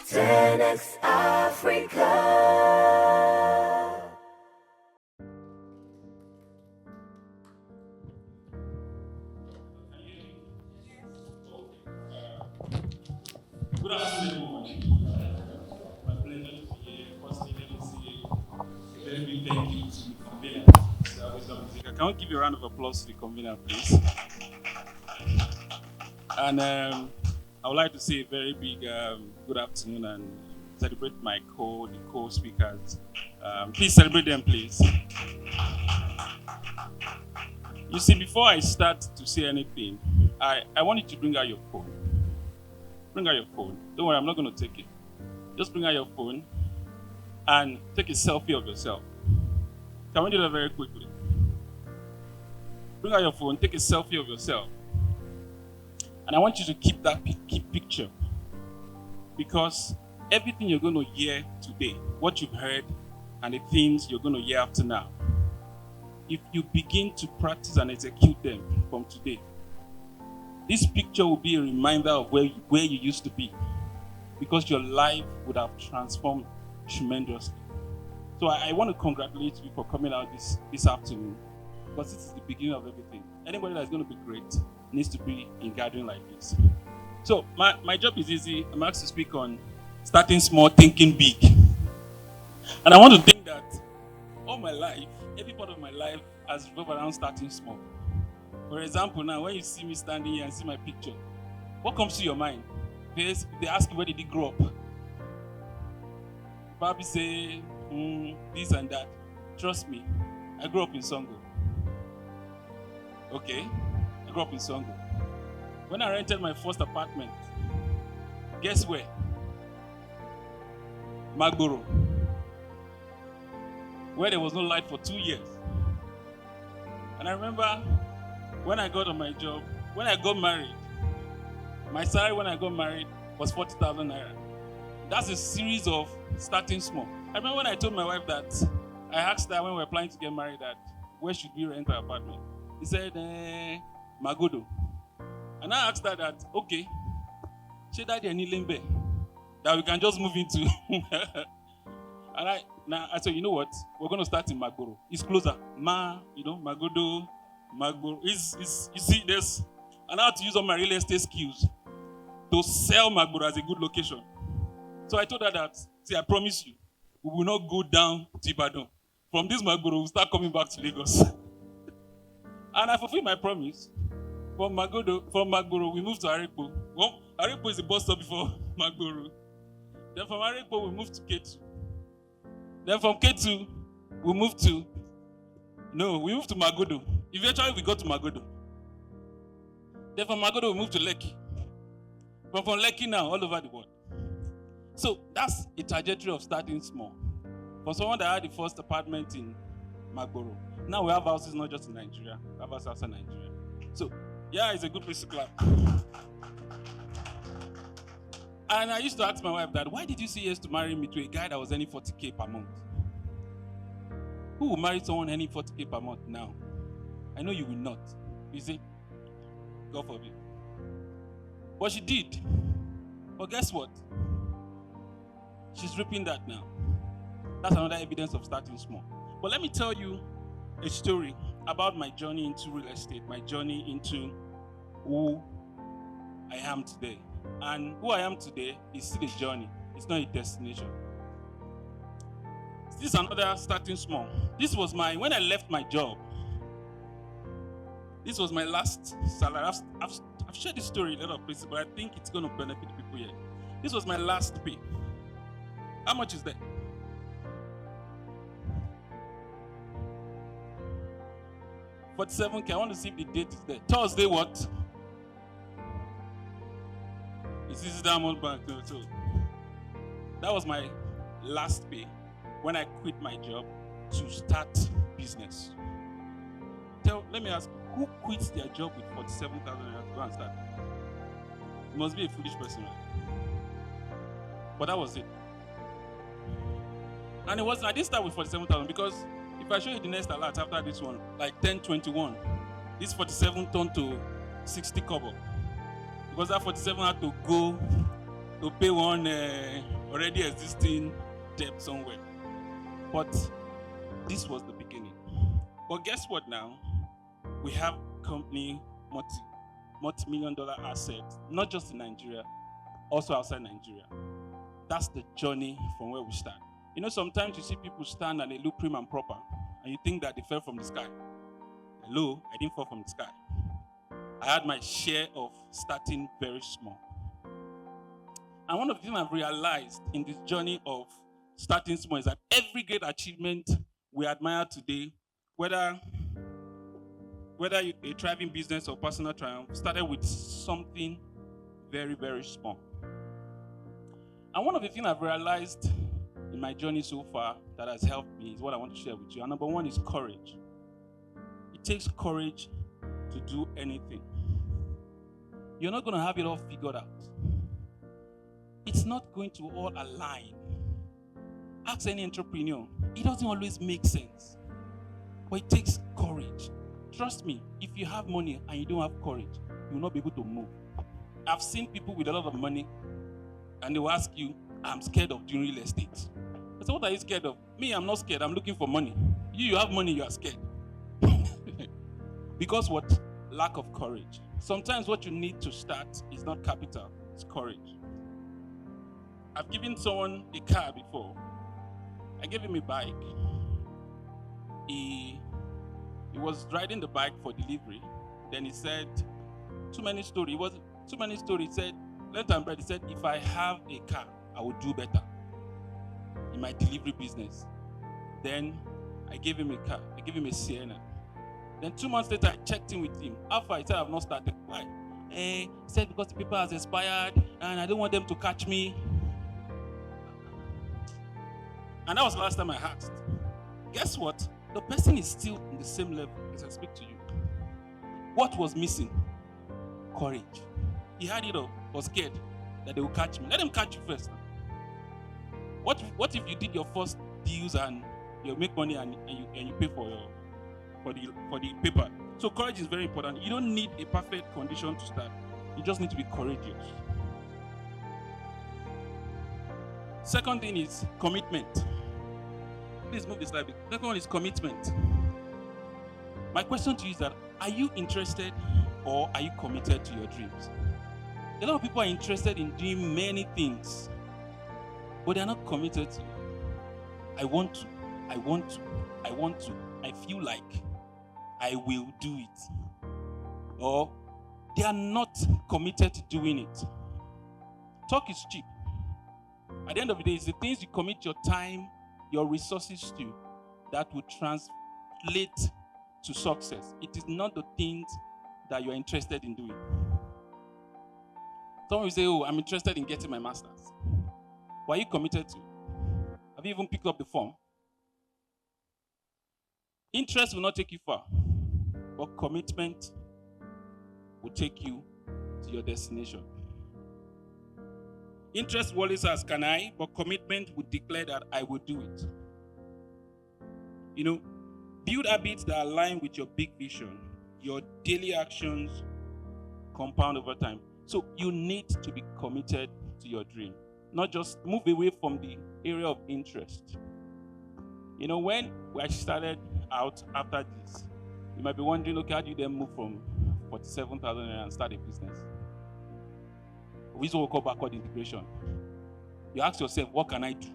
10x Africa. Good afternoon, everyone. My pleasure to be here. Firstly, let me say a very big thank you to the convener. Can we give a round of applause to the convener, please? And I would like to say a very big good afternoon and celebrate the co-speakers. Please celebrate them, please. You see, before I start to say anything, I want you to bring out your phone. Bring out your phone. Don't worry, I'm not going to take it. Just bring out your phone and take a selfie of yourself. Can we do that very quickly? Bring out your phone, take a selfie of yourself. And I want you to keep that picture. Because everything you're going to hear today, what you've heard, and the things you're going to hear after now, if you begin to practice and execute them from today, this picture will be a reminder of where you used to be, because your life would have transformed tremendously. So I want to congratulate you for coming out this afternoon, because this is the beginning of everything. Anybody that's going to be great needs to be in gathering like this. So my job is easy. I'm asked to speak on starting small, thinking big. And I want to think that all my life, every part of my life has revolved around starting small. For example, now when you see me standing here and see my picture, what comes to your mind? They ask you, where did you grow up? Probably say this and that. Trust me, I grew up in Songo. Okay, I grew up in Songo. When I rented my first apartment, guess where? Magboro, where there was no light for 2 years. And I remember when I got on my job, when I got married, my salary when I got married was 40,000 naira. That's a series of starting small. I remember when I told my wife that, I asked her when we were planning to get married that, where should we rent our apartment? He said, Magodo. And I asked her that, okay, she died in Nilembe, that we can just move into. And I said, you know what? We're going to start in Magboro. It's closer. Magodo, Magboro. You see, and I had to use all my real estate skills to sell Magboro as a good location. So I told her that, see, I promise you, we will not go down to Ibadan. From this Magboro, we'll start coming back to Lagos. And I fulfilled my promise. From Magboro, we moved to Arepo. Well, Arepo is the bus stop before Magboro. Then from Arepo, we moved to Ketu. Then from Ketu, we moved to Magodo. Eventually, we got to Magodo. Then from Magodo, we moved to Lekki. From Lekki now, all over the world. So that's a trajectory of starting small. For someone that had the first apartment in Magboro, now we have houses not just in Nigeria, we have houses outside Nigeria. So, yeah, it's a good place to clap. And I used to ask my wife that, why did you say yes to marry me to a guy that was earning 40K per month? Who will marry someone earning 40K per month now? I know you will not. You see? God forbid. But she did. But guess what? She's reaping that now. That's another evidence of starting small. But let me tell you a story about my journey into real estate, my journey into who I am today. And who I am today is still a journey. It's not a destination. This is another starting small. When I left my job, this was my last salary. I've shared this story in a lot of places, but I think it's going to benefit people here. This was my last pay. How much is that? $47K. I want to see if the date is there. Thursday what? This is Diamond Bank. No, so that was my last pay when I quit my job to start business. Let me ask, who quits their job with 47,000 to go and start? You must be a foolish person, right? But that was it. And I didn't start with 47,000 because if I show you the next alert after this one, like 1021, this 47 turned to 60 kobo. Because that 47 had to go to pay one already existing debt somewhere. But this was the beginning. But guess what now? We have company multi-million dollar assets, not just in Nigeria, also outside Nigeria. That's the journey from where we start. You know, sometimes you see people stand and they look prim and proper, and you think that they fell from the sky. Hello, I didn't fall from the sky. I had my share of starting very small. And one of the things I've realized in this journey of starting small is that every great achievement we admire today, whether a thriving business or personal triumph, started with something very, very small. And one of the things I've realized in my journey so far that has helped me is what I want to share with you. And number one is courage. It takes courage to do anything. You're not going to have it all figured out. It's not going to all align. Ask any entrepreneur. It doesn't always make sense. But it takes courage. Trust me, if you have money and you don't have courage, you will not be able to move. I've seen people with a lot of money and they will ask you, I'm scared of doing real estate. I said, what are you scared of? Me, I'm not scared. I'm looking for money. You have money, you are scared. Because what? Lack of courage. Sometimes what you need to start is not capital, it's courage. I've given someone a car before. I gave him a bike. He was riding the bike for delivery. Then he said, too many stories. It was too many stories. He said, left and right, he said, if I have a car, I will do better in my delivery business. Then I gave him a car. I gave him a Sienna. Then 2 months later, I checked in with him. After I said, I've not started. Why? He said, because the paper has expired and I don't want them to catch me. And that was the last time I asked. Guess what? The person is still in the same level as I speak to you. What was missing? Courage. He had it all, was scared that they will catch me. Let them catch you first. What if you did your first deals and you make money and you pay for the paper? So courage is very important. You don't need a perfect condition to start. You just need to be courageous. Second thing is commitment. Please move this slide. Second one is commitment. My question to you is that, are you interested or are you committed to your dreams? A lot of people are interested in doing many things, but they are not committed to it. I want to, I feel like I will do it. Or they are not committed to doing it. Talk is cheap. At the end of the day, it's the things you commit your time, your resources to, that will translate to success. It is not the things that you're interested in doing. Someone will say, oh, I'm interested in getting my master's. What are you committed to? Have you even picked up the form? Interest will not take you far, but commitment will take you to your destination. Interest will always ask, can I? But commitment would declare that I will do it. You know, build habits that align with your big vision. Your daily actions compound over time. So you need to be committed to your dream. Not just move away from the area of interest. You know, when I started out after this, you might be wondering, okay, how do you then move from 47,000 and start a business? This is what we call backward integration. You ask yourself, what can I do?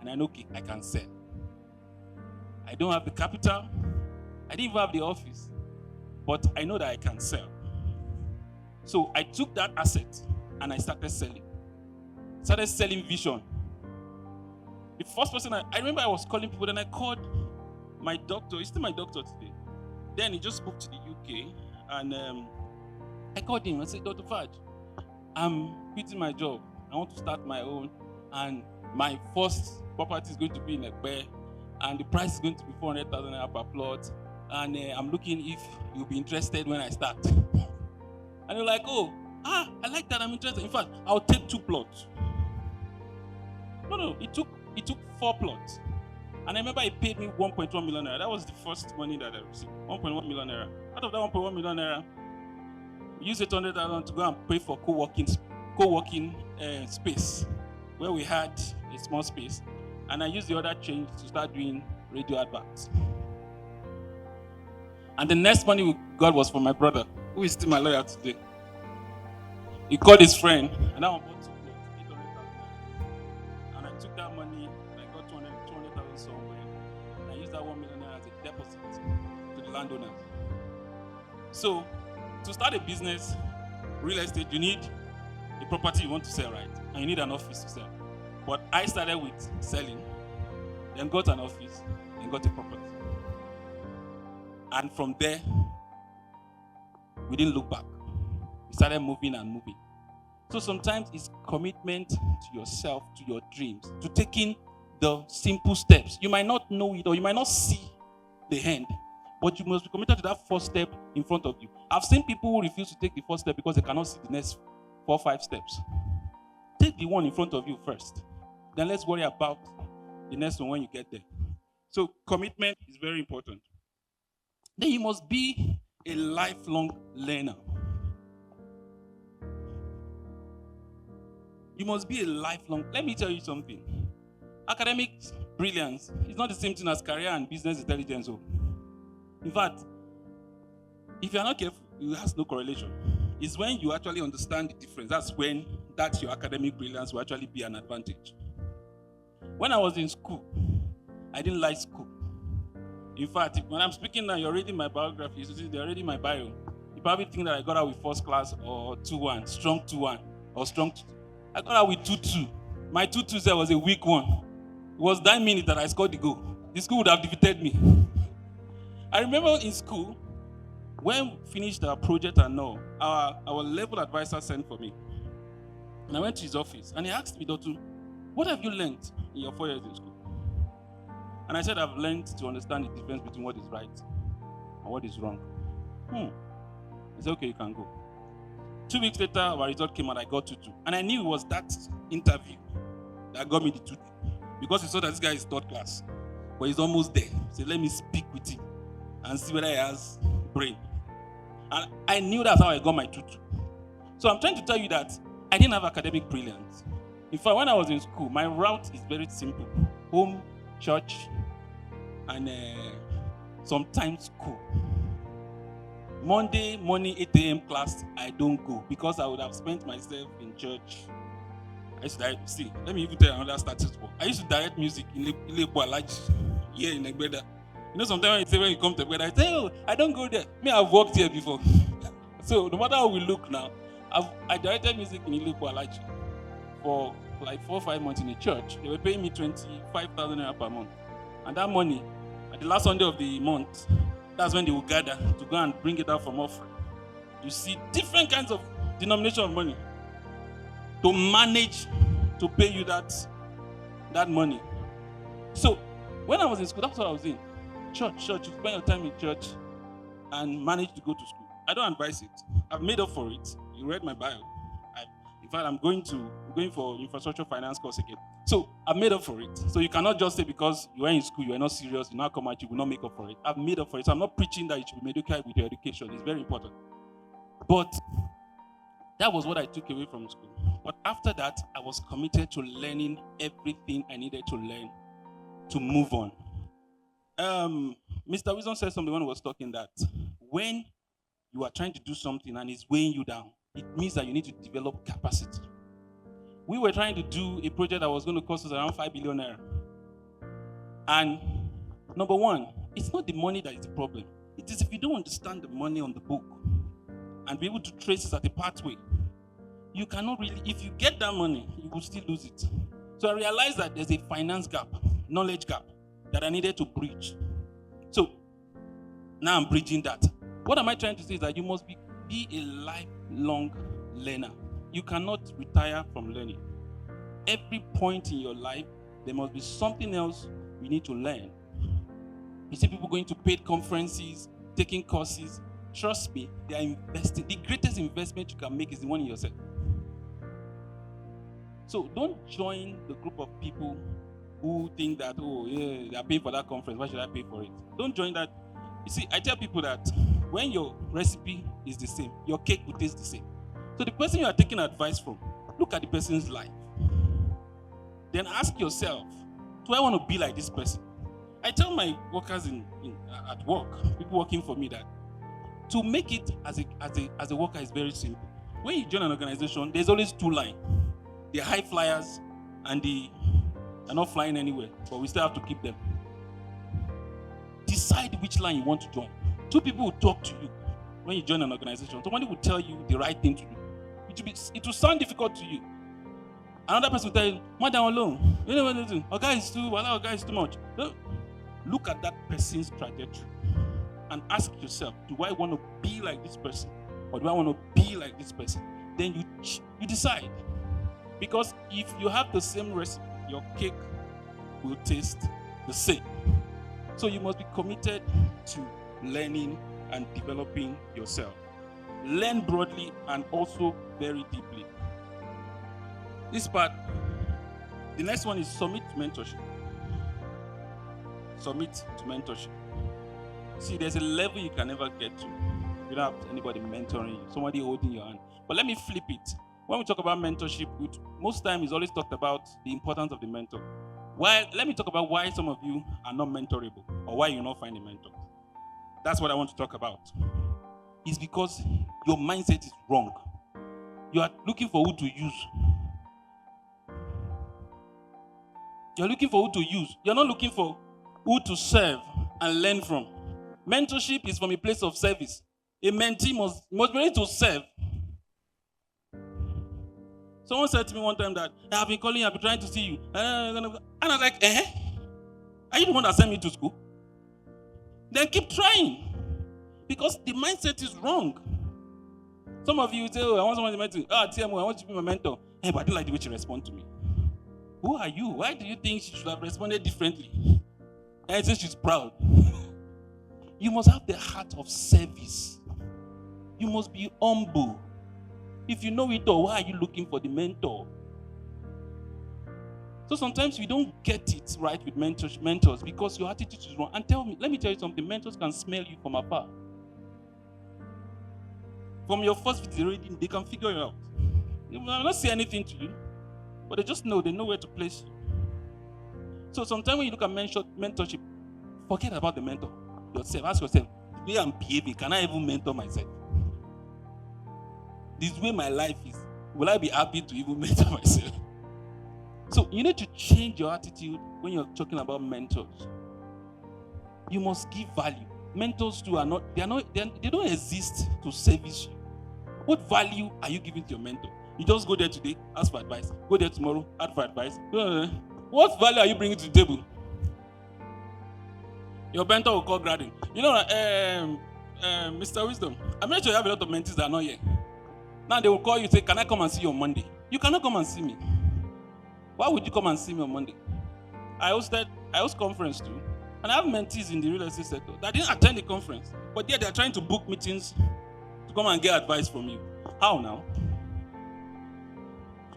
And I know, okay, I can sell. I don't have the capital. I didn't even have the office. But I know that I can sell. So I took that asset and I started selling. Started selling vision. The first person I remember I was calling people, then I called my doctor. He's still my doctor today. Then he just moved to the UK. And I called him and said, Dr. Faj, I'm quitting my job. I want to start my own, and my first property is going to be in Ekpe, and the price is going to be 400,000 naira per plot. And I'm looking if you'll be interested when I start. And you're like, oh, I like that. I'm interested. In fact, I'll take 2 plots. No, it took 4 plots. And I remember he paid me 1.1 million naira. That was the first money that I received. 1.1 million naira. Out of that 1.1 million naira, use 800,000 to go and pay for co-working space. where we had a small space, and I used the other change to start doing radio adverts. And the next money we got was from my brother, who is still my lawyer today. He called his friend, and I bought 2 plots, 800,000. And I took that money, and I got 200,000 somewhere, and I used that 1 million as a deposit to the landowners. So, to start a business, real estate, you need a property you want to sell, right? And you need an office to sell. But I started with selling, then got an office, then got a property. And from there, we didn't look back. We started moving and moving. So sometimes it's commitment to yourself, to your dreams, to taking the simple steps. You might not know it or you might not see the end, but you must be committed to that first step in front of you. I've seen people who refuse to take the first step because they cannot see the next 4 or 5 steps. Take the one in front of you first. Then let's worry about the next one when you get there. So commitment is very important. Then you must be a lifelong learner. You must be a lifelong. Let me tell you something. Academic brilliance is not the same thing as career and business intelligence. In fact, if you are not careful, it has no correlation. It's when you actually understand the difference. That's your academic brilliance will actually be an advantage. When I was in school, I didn't like school. In fact, when I'm speaking now, you're reading my biography, you're reading my bio. You probably think that I got out with first class or 2-1, strong 2-1, or strong 2. I got out with 2-2. My 2-2 there was a weak one. It was that minute that I scored the goal. The school would have defeated me. I remember in school, when we finished our project and all, our level advisor sent for me. And I went to his office and he asked me, Dotun, what have you learned in your 4 years in school? And I said, I've learned to understand the difference between what is right and what is wrong. He said, okay, you can go. 2 weeks later, our result came and I got 2-2. And I knew it was that interview that got me the 2-2. Because he saw that this guy is 3rd class. But he's almost there. So let me speak with him and see whether he has brain. And I knew that's how I got my 2-2. So I'm trying to tell you that I didn't have academic brilliance. In fact, when I was in school, my route is very simple. Home, church, and sometimes school. Monday morning 8 a.m. class, I don't go because I would have spent myself in church. I used to direct, see, let me even tell you another statistic. I used to direct music in Ilebo here in Egbeda. You know, sometimes when you come to Egbeda, I say, oh, I don't go there. Me, I've worked here before. So no matter how we look now, I directed music in Ilebo for like 4 or 5 months in a church. They were paying me 25,000 naira per month. And that money, at the last Sunday of the month, that's when they will gather to go and bring it out from offering. You see different kinds of denomination of money to manage to pay you that money. So when I was in school, that's what I was in. Church. You spend your time in church and manage to go to school. I don't advise it. I've made up for it. You read my bio. In fact, I'm going for infrastructure finance course again. So I've made up for it. So you cannot just say because you are in school, you are not serious, you now come out, you will not make up for it. I've made up for it. So I'm not preaching that you should be mediocre with your education. It's very important. But that was what I took away from school. But after that, I was committed to learning everything I needed to learn to move on. Mr. Wisdom said something when he was talking that when you are trying to do something and it's weighing you down, it means that you need to develop capacity. We were trying to do a project that was going to cost us around 5 billion naira. And number one, it's not the money that is the problem. It is if you don't understand the money on the book and be able to trace it at a pathway, you cannot really, if you get that money, you will still lose it. So I realized that there's a finance gap, knowledge gap that I needed to bridge. So now I'm bridging that. What am I trying to say is that you must be a lifelong learner. You cannot retire from learning. Every point in your life, there must be something else you need to learn. You see people going to paid conferences, taking courses. Trust me, they are investing. The greatest investment you can make is the one in yourself. So don't join the group of people who think that, oh, yeah, they are paying for that conference. Why should I pay for it? Don't join that. You see, I tell people that when your recipe is the same, your cake will taste the same. So the person you are taking advice from, look at the person's life. then ask yourself, do I want to be like this person? I tell my workers at work, people working for me, that to make it as a worker is very simple. When you join an organization, there's always two lines. The high flyers and the are not flying anywhere, but we still have to keep them. Decide which line you want to join. Two people will talk to you when you join an organization. Somebody will tell you the right thing to do. It will sound difficult to you. Another person will tell you, Madam alone, you know what to do. Our guy is too much. Look at that person's trajectory and ask yourself, do I want to be like this person? Or do I want to be like this person? Then you decide. Because if you have the same recipe, your cake will taste the same. So you must be committed to learning and developing yourself. Learn broadly and also very deeply. This part, the next one is submit to mentorship. Submit to mentorship. See, there's a level you can never get to. You don't have anybody mentoring you, somebody holding your hand. But let me flip it. When we talk about mentorship, most time is always talked about the importance of the mentor. Let me talk about why some of you are not mentorable or why you're not finding a mentor. That's what I want to talk about. It's because your mindset is wrong. You are looking for who to use. You're looking for who to use. You're not looking for who to serve and learn from. Mentorship is from a place of service. A mentee must be ready to serve. Someone said to me one time that, I've been calling you, I've been trying to see you. And I was like, Are you the one that sent me to school? Then keep trying. Because the mindset is wrong. Some of you say, I want someone to mentor. TMO, I want you to be my mentor. But I don't like the way she responds to me. Who are you? Why do you think she should have responded differently? And I say she's proud. You must have the heart of service. You must be humble. If you know it all, why are you looking for the mentor? So sometimes we don't get it right with mentors because your attitude is wrong. And let me tell you something, mentors can smell you from afar. From your first visit, they can figure you out. They will not say anything to you, but they know where to place you. So sometimes when you look at mentorship, forget about the mentor. Yourself, ask yourself, the way I'm behaving, can I even mentor myself? This way my life is, will I be happy to even mentor myself? So you need to change your attitude when you're talking about mentors. You must give value. Mentors too they don't exist to service you. What value are you giving to your mentor? You just go there today, ask for advice. Go there tomorrow, ask for advice. What value are you bringing to the table? Your mentor will call grading. You know, Mr. Wisdom, I'm not sure you have a lot of mentors that are not here. Now they will call you and say, can I come and see you on Monday? You cannot come and see me. Why would you come and see me on Monday? I host conference too. And I have mentees in the real estate sector that didn't attend the conference. But yet they're trying to book meetings to come and get advice from you. How now?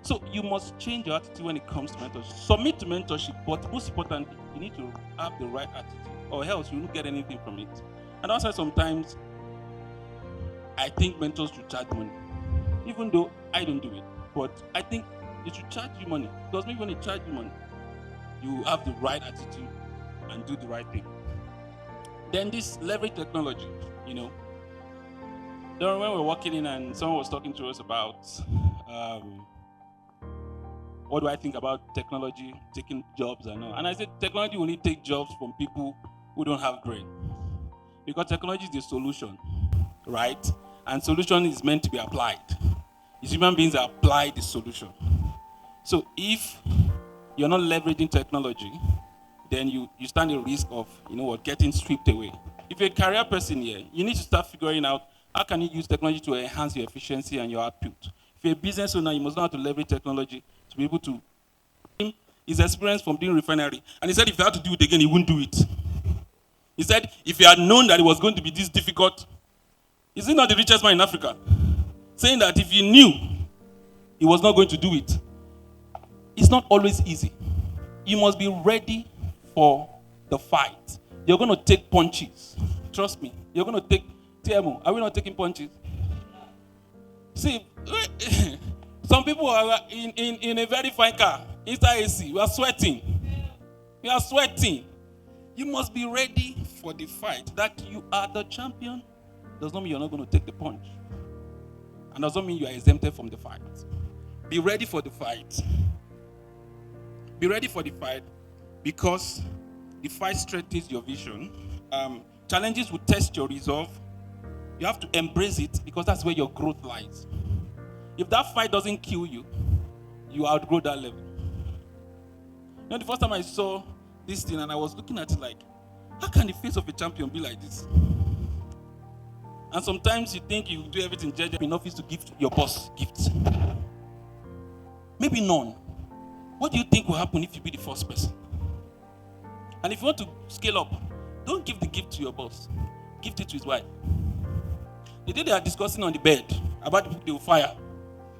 So you must change your attitude when it comes to mentorship. Submit to mentorship, but most importantly, you need to have the right attitude, or else you won't get anything from it. And also sometimes, I think mentors should charge money. Even though I don't do it. But I think they should charge you money. Because maybe when they charge you money, you have the right attitude and do the right thing. Then this leverage technology, Then when we were walking in and someone was talking to us about what do I think about technology taking jobs and all. And I said technology will only take jobs from people who don't have brain. Because technology is the solution, right? And solution is meant to be applied. It's human beings that apply the solution. So if you're not leveraging technology, then you stand a risk of, getting stripped away. If you're a career person here, you need to start figuring out how can you use technology to enhance your efficiency and your output. If you're a business owner, you must know how to leverage technology to be able to. His experience from doing refinery, and he said if you had to do it again, he wouldn't do it. He said if he had known that it was going to be this difficult, is he not the richest man in Africa? Saying that if he knew he was not going to do it, it's not always easy. You must be ready for the fight. You're going to take punches. Trust me. You're going to take TMO. Are we not taking punches? See, some people are in a very fine car. Inside AC, we are sweating. We are sweating. You must be ready for the fight. That you are the champion does not mean you're not going to take the punch. And does not mean you are exempted from the fight. Be ready for the fight. Be ready for the fight because the fight strengthens your vision. Challenges will test your resolve. You have to embrace it because that's where your growth lies. If that fight doesn't kill you, you outgrow that level. You know, the first time I saw this thing and I was looking at it like, how can the face of a champion be like this? And sometimes you think you do everything in office to give your boss gifts. Maybe none. What do you think will happen if you be the first person? And if you want to scale up, don't give the gift to your boss. Gift it to his wife. The day they are discussing on the bed about the book they will fire,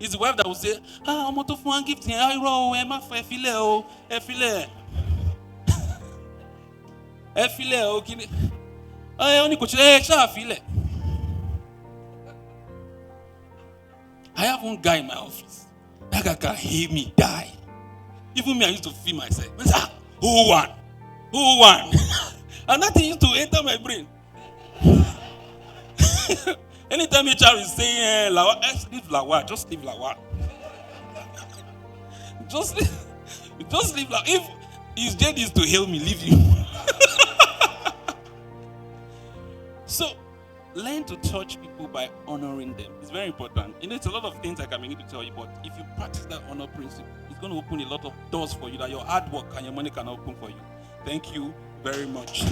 it's the wife that will say, I'm not for one gift. I have one guy in my office. That guy can hear me die. Even me, I used to feel myself. Who won? Who won? And that thing used to enter my brain. Anytime a child is saying, leave Lawa, just leave Lawa. Just leave Lawa. If his dead is to help me, leave you. So, learn to touch people by honoring them. It's very important. You know, it's a lot of things I can begin to tell you, but if you practice that honor principle, it's going to open a lot of doors for you that your hard work and your money can open for you. Thank you very much.